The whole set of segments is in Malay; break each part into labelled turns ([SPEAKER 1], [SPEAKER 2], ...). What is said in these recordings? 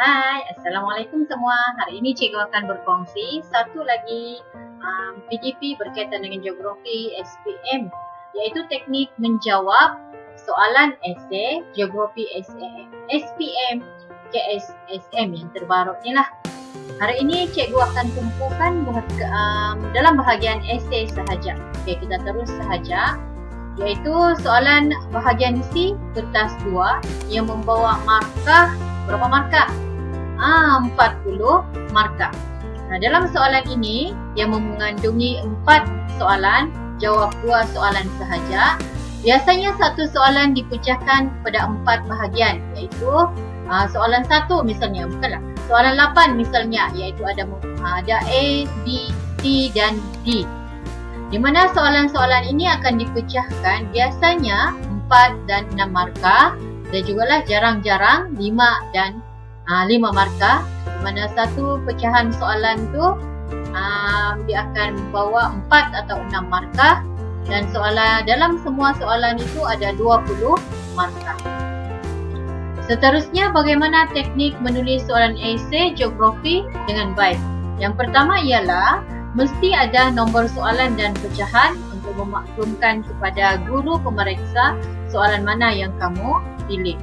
[SPEAKER 1] Hai, Assalamualaikum semua. Hari ini cikgu akan berkongsi satu lagi PGP berkaitan dengan geografi SPM, iaitu teknik menjawab soalan esei geografi SPM KSSM yang terbaru ni lah. Hari ini cikgu akan kumpulkan dalam bahagian esei sahaja. Okey, kita terus sahaja. Iaitu soalan bahagian C kertas 2 yang membawa markah, berapa markah? 40 markah. Nah, dalam soalan ini yang mengandungi 4 soalan, jawab 2 soalan sahaja. Biasanya satu soalan dipecahkan pada 4 bahagian, iaitu soalan 1 misalnya, bukanlah. Soalan 8 misalnya, iaitu ada A, B, C dan D. Di mana soalan-soalan ini akan dipecahkan biasanya 4 dan 6 markah dan jugalah jarang-jarang 5 dan 5 markah. Di mana satu pecahan soalan tu dia akan membawa 4 atau 6 markah dan dalam semua soalan itu ada 20 markah. Seterusnya, bagaimana teknik menulis soalan esei geografi dengan baik? Yang pertama ialah mesti ada nombor soalan dan pecahan untuk memaklumkan kepada guru pemeriksa soalan mana yang kamu pilih.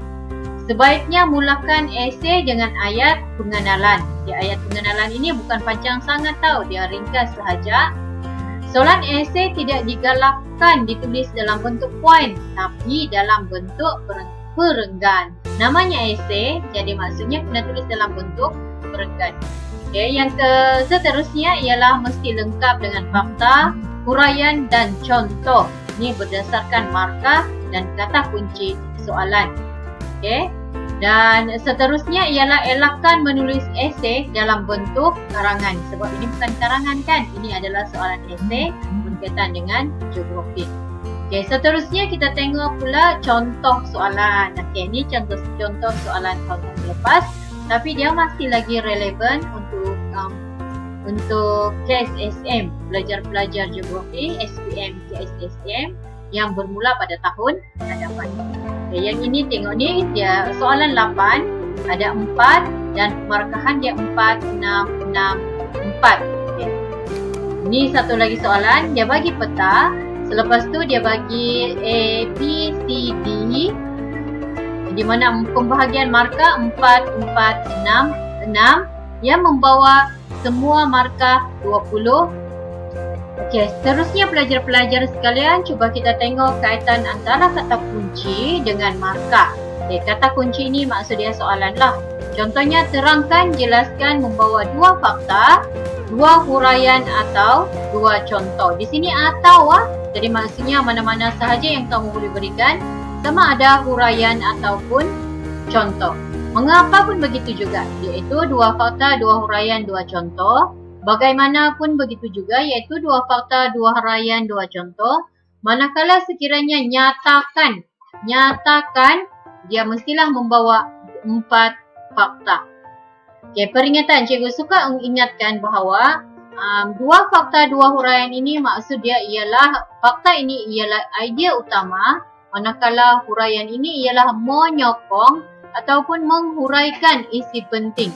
[SPEAKER 1] Sebaiknya mulakan esei dengan ayat pengenalan. Ayat pengenalan ini bukan panjang sangat tau, dia ringkas sahaja. Soalan esei tidak digalakkan ditulis dalam bentuk poin, tapi dalam bentuk perenggan. Namanya esei, jadi maksudnya kena tulis dalam bentuk perenggan. Okay, yang seterusnya ialah mesti lengkap dengan fakta, huraian dan contoh. Ini berdasarkan markah dan kata kunci soalan. Okay. Dan seterusnya ialah elakkan menulis esei dalam bentuk karangan. Sebab ini bukan karangan kan? Ini adalah soalan esei berkaitan dengan geografi. Okay, seterusnya kita tengok pula contoh soalan. Okay, ini contoh soalan tahun lepas. Tapi dia masih lagi relevan untuk KSSM, pelajar-pelajar geografi SPM KSSM yang bermula pada tahun hadapan. Okay, yang ini tengok ni, dia soalan 8, ada 4 dan markahan dia 4, 6, 6, 4. Okay. Ini satu lagi soalan, dia bagi peta, selepas tu dia bagi A, B, C, D, di mana pembahagian markah 4, 4, 6, 6 yang membawa semua markah 20. Okey, seterusnya pelajar-pelajar sekalian, cuba kita tengok kaitan antara kata kunci dengan markah. Okay, kata kunci ini maksud dia soalan lah. Contohnya, terangkan, jelaskan, membawa 2 fakta, 2 huraian atau 2 contoh. Di sini atau jadi maksudnya mana-mana sahaja yang kamu boleh berikan, sama ada huraian ataupun contoh. Mengapa pun begitu juga, iaitu 2 fakta, 2 huraian, 2 contoh. Bagaimanapun begitu juga, iaitu 2 fakta, 2 huraian, 2 contoh. Manakala sekiranya nyatakan, dia mestilah membawa 4 fakta. Okay, peringatan, cikgu suka mengingatkan bahawa 2 fakta, 2 huraian ini maksud dia ialah, fakta ini ialah idea utama, manakala huraian ini ialah menyokong ataupun menghuraikan isi penting.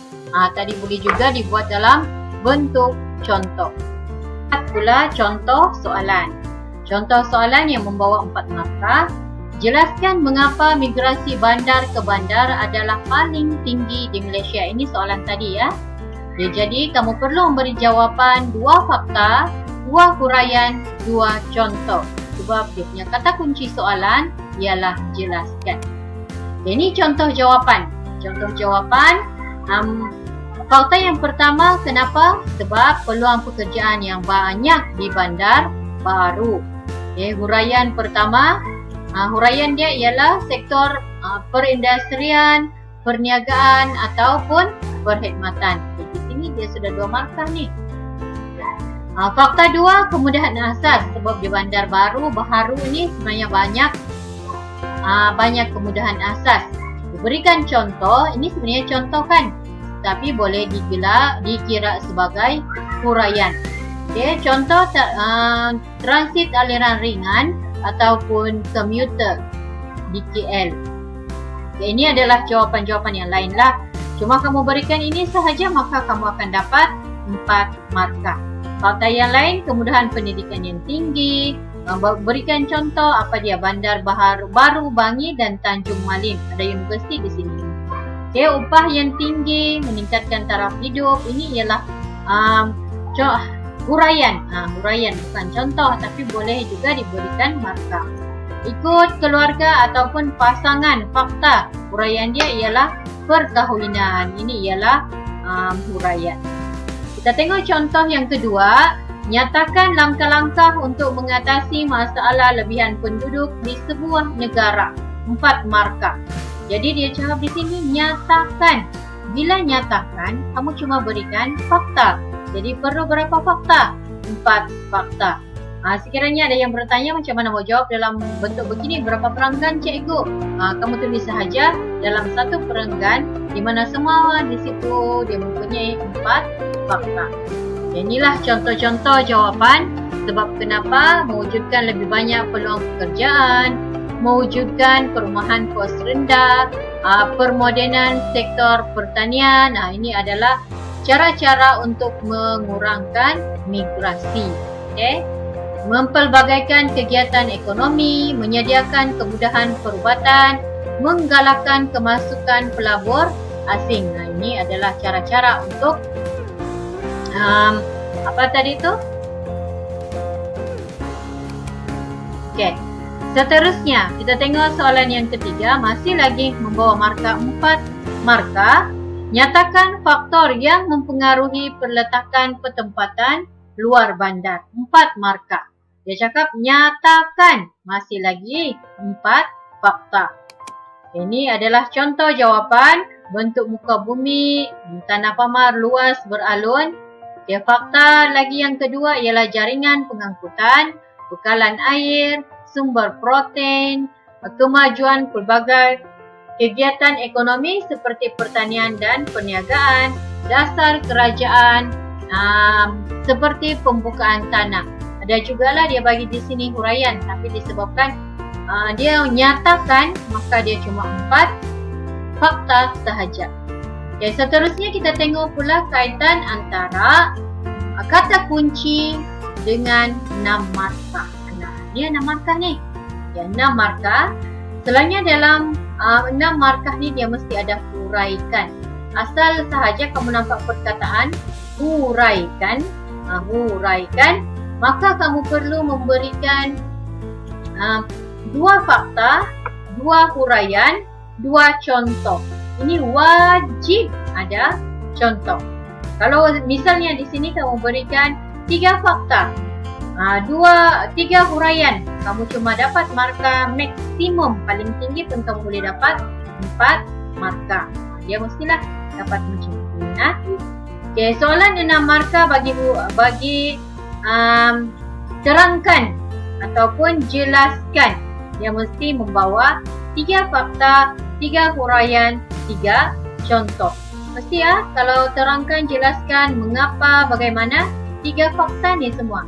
[SPEAKER 1] Tadi boleh juga dibuat dalam bentuk contoh. Pula contoh soalan. Contoh soalan yang membawa 4 markah. Jelaskan mengapa migrasi bandar ke bandar adalah paling tinggi di Malaysia. Ini soalan tadi ya. Jadi kamu perlu memberi jawapan 2 fakta, 2 huraian, 2 contoh. Sebab dia punya kata kunci soalan ialah jelaskan. Ini contoh jawapan. Contoh jawapan, fakta yang pertama, kenapa? Sebab peluang pekerjaan yang banyak di bandar baru. Huraian pertama, huraian dia ialah sektor perindustrian, perniagaan ataupun perkhidmatan. Di sini dia sudah 2 markah ni. Fakta 2, kemudahan asas. Sebab di bandar baru ni sebenarnya banyak kemudahan asas. Diberikan contoh, ini sebenarnya contoh kan, tapi boleh dikira sebagai huraian. Okay, contoh transit aliran ringan ataupun komuter di KL. Okay, ini adalah jawapan-jawapan yang lain lah. Cuma kamu berikan ini sahaja, maka kamu akan dapat 4 markah. Fakta yang lain, kemudahan pendidikan yang tinggi, berikan contoh apa dia, Bandar Baru, Bangi dan Tanjung Malim. Ada universiti di sini. Okay, upah yang tinggi, meningkatkan taraf hidup. Ini ialah huraian. Huraian bukan contoh, tapi boleh juga diberikan markah. Ikut keluarga ataupun pasangan, fakta. Huraian dia ialah perkahwinan. Ini ialah huraian. Kita tengok contoh yang kedua. Nyatakan langkah-langkah untuk mengatasi masalah lebihan penduduk di sebuah negara. 4 markah. Jadi dia cakap di sini nyatakan. Bila nyatakan, kamu cuma berikan fakta. Jadi perlu berapa fakta? 4 fakta. Sekiranya ada yang bertanya macam mana mau jawab dalam bentuk begini, berapa perenggan cikgu? Kamu tulis sahaja dalam satu perenggan di mana semua di situ dia mempunyai 4 fakta. Inilah contoh-contoh jawapan sebab kenapa mewujudkan lebih banyak peluang pekerjaan, mewujudkan perumahan kos rendah, permodenan sektor pertanian. Ini adalah cara-cara untuk mengurangkan migrasi. Okay? Mempelbagaikan kegiatan ekonomi, menyediakan kemudahan perubatan, menggalakkan kemasukan pelabur asing. Ini adalah cara-cara untuk apa tadi tu? Okey. Seterusnya, kita tengok soalan yang ketiga, masih lagi membawa markah 4 markah. Nyatakan faktor yang mempengaruhi perletakan pertempatan luar bandar. 4 markah. Dia cakap nyatakan, masih lagi 4 fakta. Ini adalah contoh jawapan. Bentuk muka bumi, tanah pamar luas beralun. Okay, fakta lagi yang kedua ialah jaringan pengangkutan, bekalan air, sumber protein, kemajuan pelbagai kegiatan ekonomi seperti pertanian dan perniagaan, dasar kerajaan seperti pembukaan tanah. Ada jugalah dia bagi di sini huraian, tapi disebabkan dia nyatakan, maka dia cuma 4 fakta sahaja. Okay, seterusnya kita tengok pula kaitan antara kata kunci dengan 6 markah. Dia 6 markah ni. Ya, 6 markah. Selainnya dalam 6 markah ni dia mesti ada huraikan. Asal sahaja kamu nampak perkataan huraikan, maka kamu perlu memberikan 2 fakta, 2 huraian, 2 contoh. Ini wajib ada contoh. Kalau misalnya di sini kamu berikan 3 fakta, 3 huraian, kamu cuma dapat markah maksimum. Paling tinggi pun kamu boleh dapat 4 markah. Dia mestilah dapat macam ini. Okay, soalan 6 markah bagi terangkan ataupun jelaskan. Dia mesti membawa 3 fakta, 3 huraian, 3 contoh. Mesti kalau terangkan, jelaskan mengapa, bagaimana, 3 fakta ni semua.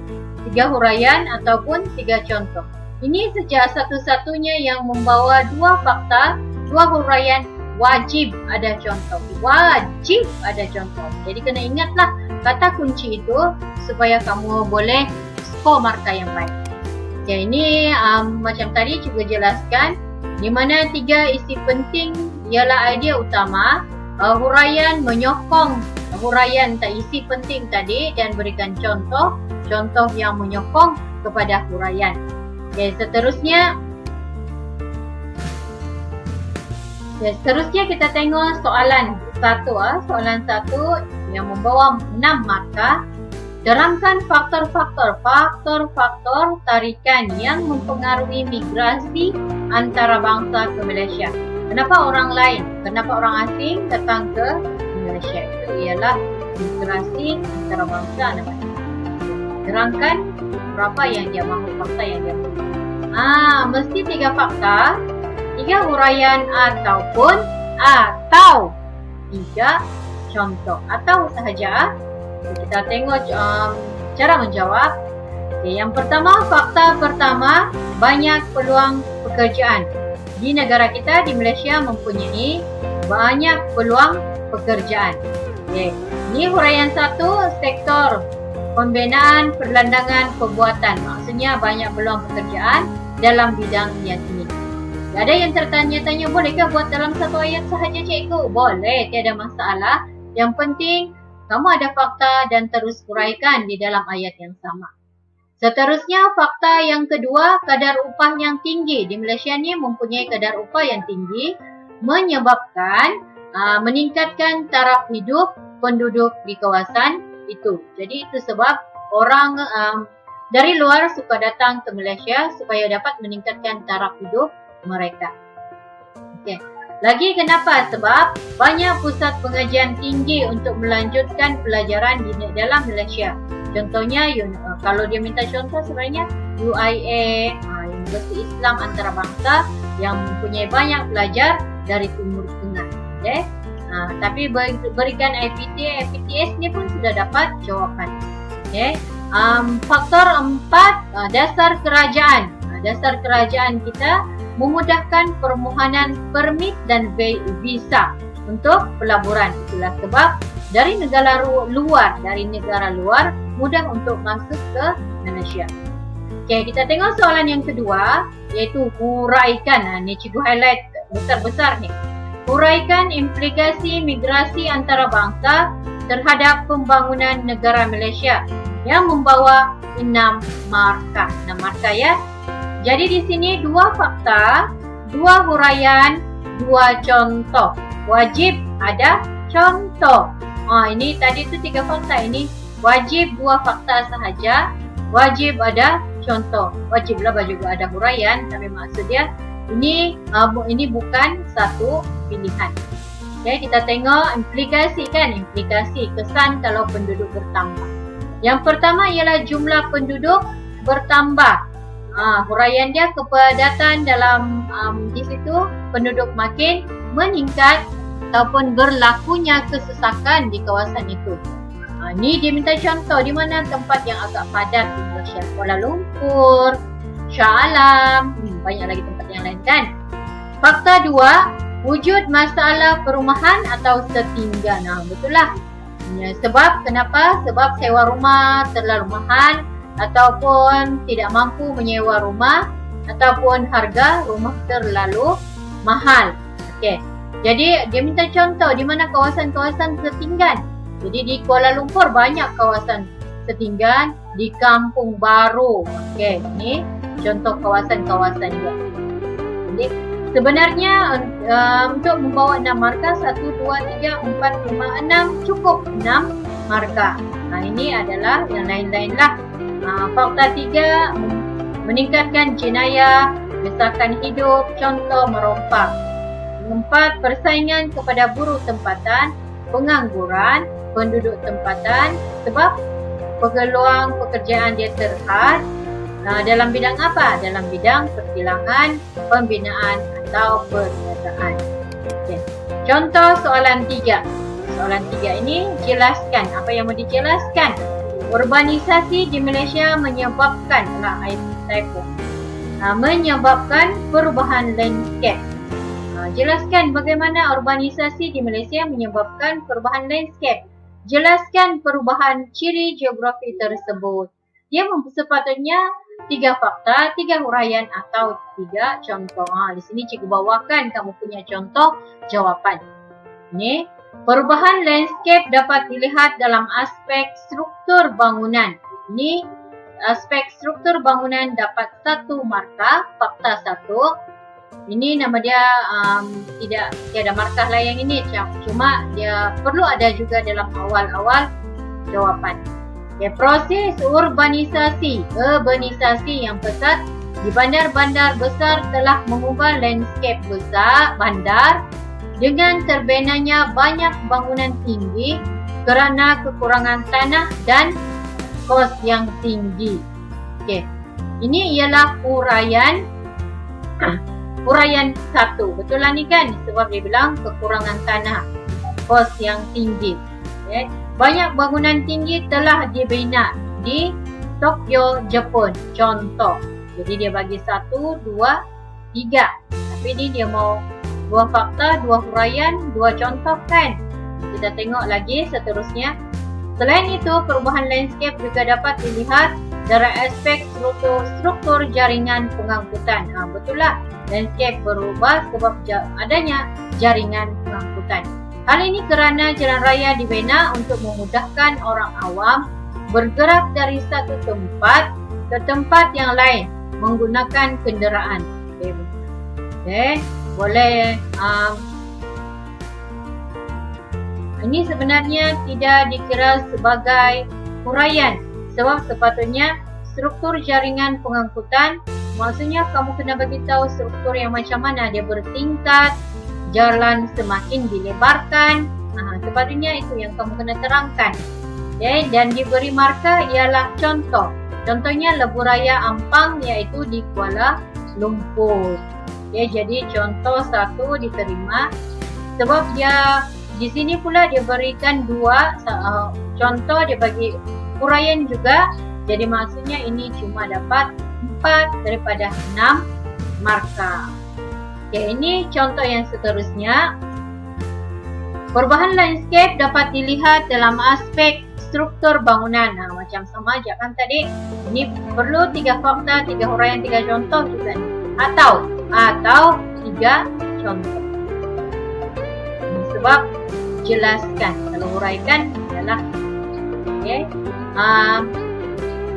[SPEAKER 1] 3 huraian ataupun 3 contoh. Ini sejak satu-satunya yang membawa 2 fakta, 2 huraian, wajib ada contoh. Wajib ada contoh. Jadi kena ingatlah kata kunci itu supaya kamu boleh skor markah yang baik. Okay, ini macam tadi juga jelaskan di mana 3 isi penting ialah idea utama, huraian menyokong huraian isi penting tadi dan berikan contoh yang menyokong kepada huraian. Okay, seterusnya kita tengok soalan 1. Soalan 1 yang membawa 6 markah. Terangkan faktor-faktor tarikan yang mempengaruhi migrasi antara bangsa ke Malaysia. Kenapa orang lain, kenapa orang asing datang ke Malaysia? Itu ialah migrasi antara bangsa dan bangsa. Terangkan berapa yang dia mahu, fakta yang dia mahu. Mesti 3 fakta, 3 huraian atau 3 contoh atau sahaja. Kita tengok cara menjawab. Okay, yang pertama, fakta pertama, banyak peluang pekerjaan. Di negara kita, di Malaysia mempunyai banyak peluang pekerjaan. Okay. Ini huraian 1, sektor pembinaan perlandangan pembuatan. Maksudnya banyak peluang pekerjaan dalam bidang yang ini. Ada yang tertanya-tanya, bolehkah buat dalam satu ayat sahaja cikgu? Boleh, tiada masalah. Yang penting kamu ada fakta dan terus huraikan di dalam ayat yang sama. Seterusnya, fakta yang kedua, kadar upah yang tinggi. Di Malaysia ni mempunyai kadar upah yang tinggi menyebabkan meningkatkan taraf hidup penduduk di kawasan itu. Jadi itu sebab orang dari luar suka datang ke Malaysia supaya dapat meningkatkan taraf hidup mereka. Okey. Lagi kenapa? Sebab banyak pusat pengajian tinggi untuk melanjutkan pelajaran di dalam Malaysia. Contohnya, kalau dia minta contoh sebenarnya UIA, Universiti Islam Antarabangsa yang mempunyai banyak pelajar dari Timur Tengah. Okay? Tapi berikan IPTS ni pun sudah dapat jawapan. Okay? Faktor 4, dasar kerajaan. Dasar kerajaan kita memudahkan permohonan permit dan visa untuk pelaburan. Itulah sebab dari negara luar mudah untuk masuk ke Malaysia. Okey, kita tengok soalan yang kedua, iaitu huraikan. Ni cikgu highlight besar-besar ni. Huraikan implikasi migrasi antarabangsa terhadap pembangunan negara Malaysia yang membawa 6 markah. 6 markah ya. Jadi di sini 2 fakta, 2 huraian, 2 contoh. Wajib ada contoh. Ini tadi tu 3 fakta, ini wajib 2 fakta sahaja, wajib ada contoh. Wajiblah juga ada huraian, tapi maksud dia ini bukan satu pilihan. Okay, kita tengok implikasi kan, implikasi kesan kalau penduduk bertambah. Yang pertama ialah jumlah penduduk bertambah. Huraian dia kepadatan dalam di situ penduduk makin meningkat ataupun berlakunya kesesakan di kawasan itu. Ni dia minta contoh di mana tempat yang agak padat di Malaysia. Kuala Lumpur, Shah Alam, banyak lagi tempat yang lain kan. Fakta 2, wujud masalah perumahan atau setinggan. Betul lah. Ya, sebab kenapa? Sebab sewa rumah terlalu mahal ataupun tidak mampu menyewa rumah ataupun harga rumah terlalu mahal. Okey. Jadi dia minta contoh di mana kawasan-kawasan setinggan. Jadi di Kuala Lumpur banyak kawasan setinggan, di Kampung Baru. Okey, ini contoh kawasan-kawasan dia. Jadi sebenarnya untuk membawa 6 markah 1, 2, 3, 4, 5, 6 cukup 6 markah. Ini adalah yang lain-lain lah. Fakta 3, meningkatkan jenayah, besarkan hidup, contoh merompak. 4, persaingan kepada buruh tempatan, pengangguran, penduduk tempatan sebab peluang pekerjaan dia terhad. Dalam bidang apa? Dalam bidang perkilangan, pembinaan atau perniagaan. Okay. Contoh soalan 3. Soalan 3 ini jelaskan apa yang mau dijelaskan. Urbanisasi di Malaysia menyebabkan menyebabkan perubahan landscape. Jelaskan bagaimana urbanisasi di Malaysia menyebabkan perubahan landscape. Jelaskan perubahan ciri geografi tersebut. Dia sepatutnya 3 fakta, 3 huraian atau 3 contoh. Di sini cikgu bawakan kamu punya contoh jawapan. Ini perubahan landscape dapat dilihat dalam aspek struktur bangunan. Ini aspek struktur bangunan dapat 1 markah, fakta 1. Ini nama dia tiada markah lah yang ini, cuma dia perlu ada juga dalam awal-awal jawapan. Okay, proses urbanisasi yang pesat di bandar-bandar besar telah mengubah landscape besar bandar dengan terbinanya banyak bangunan tinggi kerana kekurangan tanah dan kos yang tinggi. Okay. Ini ialah huraian 1. Betul lah ni kan? Sebab dia bilang kekurangan tanah, kos yang tinggi. Okay. Banyak bangunan tinggi telah dibina di Tokyo, Jepun. Contoh. Jadi dia bagi 1, 2, 3. Tapi ni dia mau 2 fakta, 2 huraian, 2 contoh kan? Kita tengok lagi seterusnya. Selain itu, perubahan landscape juga dapat dilihat dari aspek struktur jaringan pengangkutan. Betul lah, landscape berubah sebab adanya jaringan pengangkutan. Hal ini kerana jalan raya dibina untuk memudahkan orang awam bergerak dari satu tempat ke tempat yang lain menggunakan kenderaan. Okay. Boleh. Ini sebenarnya tidak dikira sebagai huraian sebab sepatutnya struktur jaringan pengangkutan, maksudnya kamu kena bagi tahu struktur yang macam mana, dia bertingkat, jalan semakin dilebarkan. Sepatutnya itu yang kamu kena terangkan. Okay. Dan diberi markah ialah contoh. Contohnya Lebuh Raya Ampang iaitu di Kuala Lumpur. Okay. Jadi contoh 1 diterima sebab dia di sini pula dia berikan 2 contoh, dia bagi huraian juga. Jadi maksudnya ini cuma dapat 4 daripada 6 markah. Okay, ini contoh yang seterusnya. Perubahan landscape dapat dilihat dalam aspek struktur bangunan. Macam sama aja kan tadi. Ini perlu 3 fakta, 3 huraian, 3 contoh juga nih. Atau 3 contoh. Sebab jelaskan, kalau huraikan adalah okay.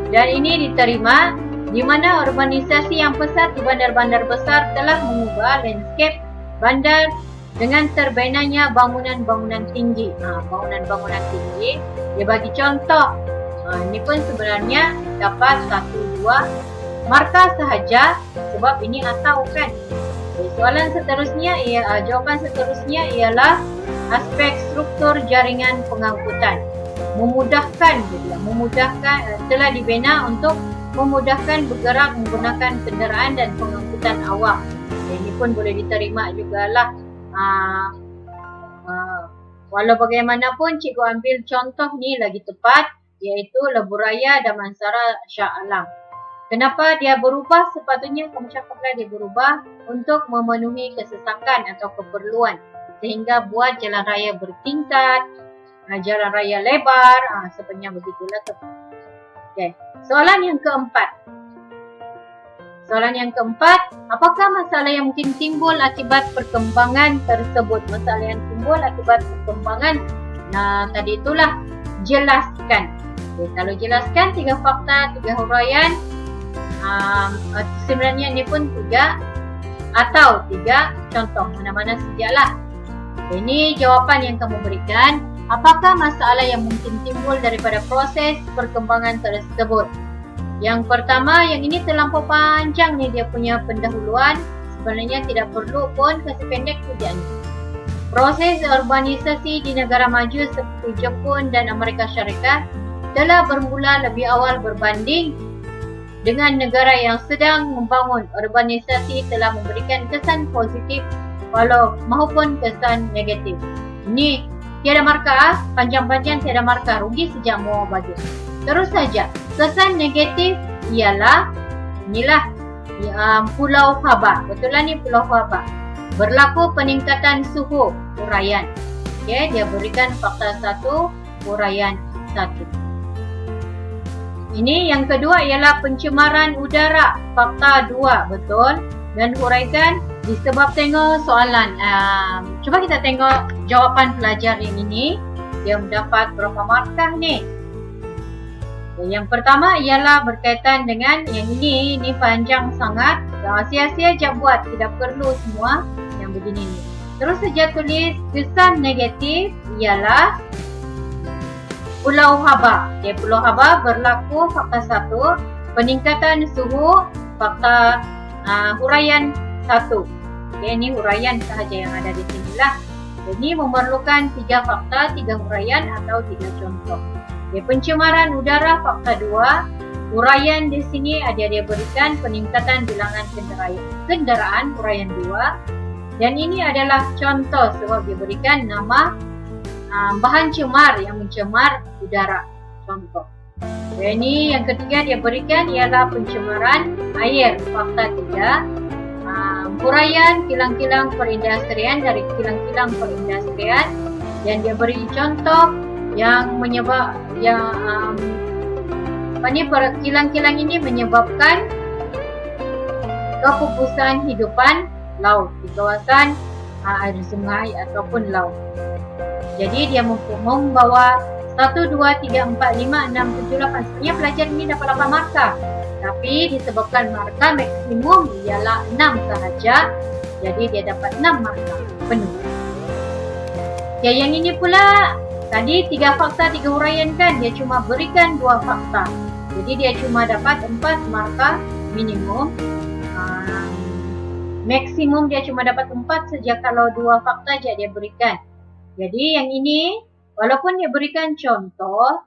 [SPEAKER 1] Dan ini diterima di mana urbanisasi yang pesat di bandar-bandar besar telah mengubah landscape bandar dengan terbinanya bangunan-bangunan tinggi. Bangunan-bangunan tinggi dia bagi contoh. Ini pun sebenarnya dapat 1, 2 markah sahaja sebab ini atau kan. Soalan seterusnya, jawapan seterusnya ialah aspek struktur jaringan pengangkutan. Memudahkan, telah dibina untuk memudahkan bergerak menggunakan kenderaan dan pengangkutan awam. Ini pun boleh diterima jugalah. Walau bagaimanapun, cikgu ambil contoh ni lagi tepat, iaitu Lebuh Raya Damansara Shah Alam. Kenapa dia berubah? Sepatutnya kamu cakaplah dia berubah untuk memenuhi kesesakan atau keperluan. Sehingga buat jalan raya bertingkat, jalan raya lebar, sebenarnya begitulah. Okay. Soalan yang keempat, apakah masalah yang mungkin timbul akibat perkembangan tersebut? Masalah yang timbul akibat perkembangan, tadi itulah jelaskan. Okay, kalau jelaskan 3 fakta, 3 huraian, sebenarnya ini pun 3 atau 3 contoh, mana-mana sajalah. Ini jawapan yang kamu berikan. Apakah masalah yang mungkin timbul daripada proses perkembangan tersebut? Yang pertama, yang ini terlampau panjang nih dia punya pendahuluan. Sebenarnya tidak perlu pun, kasih pendek saja ni. Proses urbanisasi di negara maju seperti Jepun dan Amerika Syarikat telah bermula lebih awal berbanding dengan negara yang sedang membangun. Urbanisasi telah memberikan kesan positif maupun kesan negatif. Ini tiada markah, panjang-panjang tiada markah, rugi sejak mau bagi. Terus saja, kesan negatif ialah inilah Pulau Haba. Betul lah ni Pulau Haba. Berlaku peningkatan suhu, huraian. Okay, dia berikan fakta 1, huraian 1. Ini yang kedua ialah pencemaran udara, fakta 2, betul. Dan huraikan disebab tengok soalan. Cuba kita tengok jawapan pelajar yang ini. Dia mendapat berapa markah ni? Yang pertama ialah berkaitan dengan yang ini panjang sangat. Sia-sia je buat, tidak perlu semua yang begini ni. Terus saja tulis kesan negatif ialah Pulau Haba. Okay, Pulau Haba berlaku fakta 1, peningkatan suhu fakta huraian 1. Okay, ini huraian sahaja yang ada di sinilah. Ini memerlukan 3 fakta, 3 huraian atau 3 contoh. Okay, pencemaran udara fakta 2. Huraian di sini ada dia berikan peningkatan bilangan kendaraan huraian 2. Dan ini adalah contoh sebab dia berikan nama bahan cemar yang mencemar udara. Contoh. Dan ini yang ketiga dia berikan ialah pencemaran air fakta 3. Huraian kilang-kilang perindustrian dari kilang-kilang perindustrian. dan dia beri contoh yang kilang-kilang ini menyebabkan kepupusan hidupan laut di kawasan air sungai ataupun laut. Jadi dia membawa 1, 2, 3, 4, 5, 6, 7, 8. Sebenarnya pelajar ini dapat 8 markah. Tapi disebabkan markah maksimum ialah 6 sahaja. Jadi dia dapat 6 markah penuh. Okay, yang ini pula tadi 3 fakta 3 huraian kan. Dia cuma berikan 2 fakta. Jadi dia cuma dapat 4 markah minimum. Maksimum dia cuma dapat 4 saja kalau 2 fakta saja dia berikan. Jadi yang ini walaupun dia berikan contoh,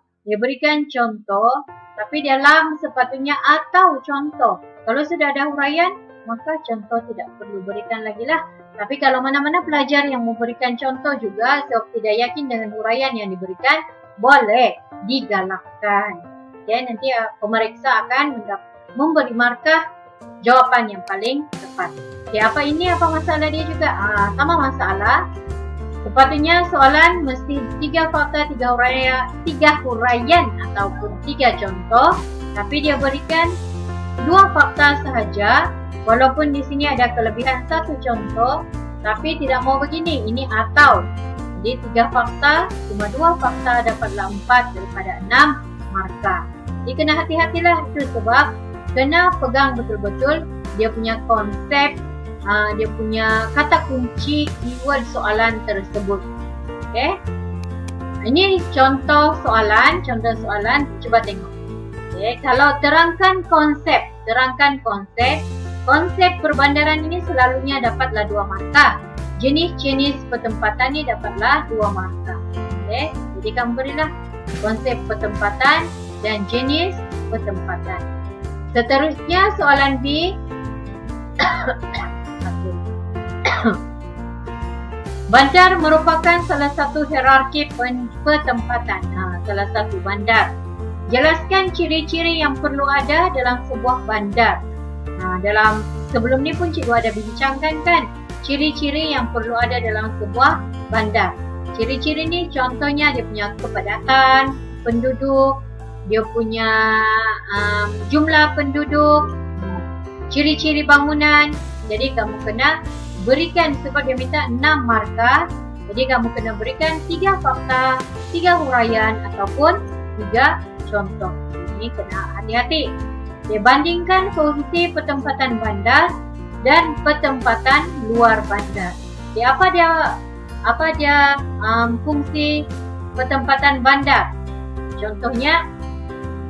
[SPEAKER 1] tapi dalam sepatutnya atau contoh. Kalau sudah ada huraian, maka contoh tidak perlu berikan lagi lah. Tapi kalau mana-mana pelajar yang memberikan contoh juga, tidak yakin dengan huraian yang diberikan, boleh digalakkan. Okay, nanti pemeriksa akan memberi markah jawapan yang paling tepat. Okay, apa masalah dia juga? Sama masalah. Sepatutnya soalan mesti 3 fakta 3 huraian ataupun 3 contoh, tapi dia berikan 2 fakta sahaja. Walaupun di sini ada kelebihan 1 contoh, tapi tidak mau begini, ini atau. Jadi 3 fakta, cuma 2 fakta dapatlah 4 daripada 6 markah. Jadi kena hati-hatilah, itu sebab kena pegang betul-betul dia punya konsep, dia punya kata kunci keyword soalan tersebut. Okay? Ini contoh soalan, cuba tengok. Okay? Kalau terangkan konsep, konsep perbandaran ini selalunya dapatlah 2 markah. Jenis-jenis pertempatan ini dapatlah 2 markah. Okay? Jadi kamu berilah konsep pertempatan dan jenis pertempatan. Seterusnya soalan B. Bandar merupakan salah satu hierarki pertempatan. Salah satu bandar. Jelaskan ciri-ciri yang perlu ada dalam sebuah bandar. Dalam sebelum ni pun cikgu ada bincangkan kan, ciri-ciri yang perlu ada dalam sebuah bandar. Ciri-ciri ni contohnya dia punya kepadatan penduduk, dia punya jumlah penduduk, ciri-ciri bangunan. Jadi kamu kena berikan, sebab dia minta 6 markah. Jadi kamu kena berikan 3 fakta, 3 huraian ataupun 3 contoh. Ini kena hati-hati. Dia bandingkan fungsi pertempatan bandar dan pertempatan luar bandar. Jadi apa dia fungsi pertempatan bandar? Contohnya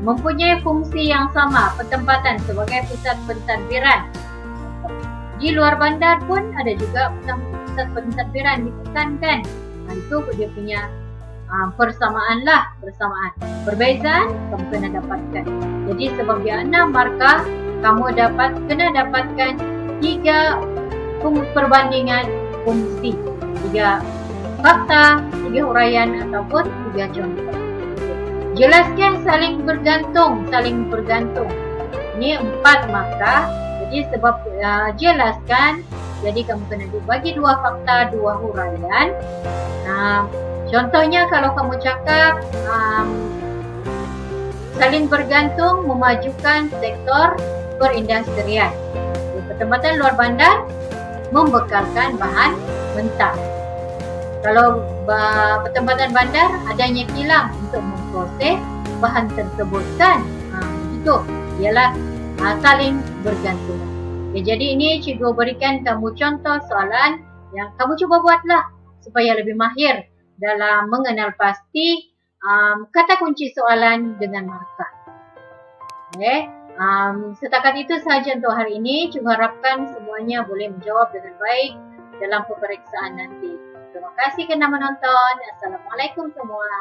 [SPEAKER 1] mempunyai fungsi yang sama, pertempatan sebagai pusat pentadbiran. Di luar bandar pun ada juga pusat pentadbiran ditekankan. Itu dia punya persamaan. Perbezaan kamu kena dapatkan. Jadi sebab dia 6 markah, kamu kena dapatkan 3 perbandingan fungsi, 3 fakta, 3 huraian ataupun 3 contoh. Jelaskan saling bergantung. Ini 4 markah. Jadi sebab jelaskan, jadi kamu kena dibagi 2 fakta, 2 huraian. Contohnya kalau kamu cakap saling bergantung memajukan sektor perindustrian. Pertempatan luar bandar membekalkan bahan mentah. Kalau pertempatan bandar adanya kilang untuk memproses bahan tersebut kan. Itu ialah saling bergantung. Jadi ini cikgu berikan kamu contoh soalan yang kamu cuba buatlah supaya lebih mahir dalam mengenal pasti kata kunci soalan dengan markah. Setakat itu sahaja untuk hari ini. Cikgu harapkan semuanya boleh menjawab dengan baik dalam peperiksaan nanti. Terima kasih kerana menonton. Assalamualaikum semua.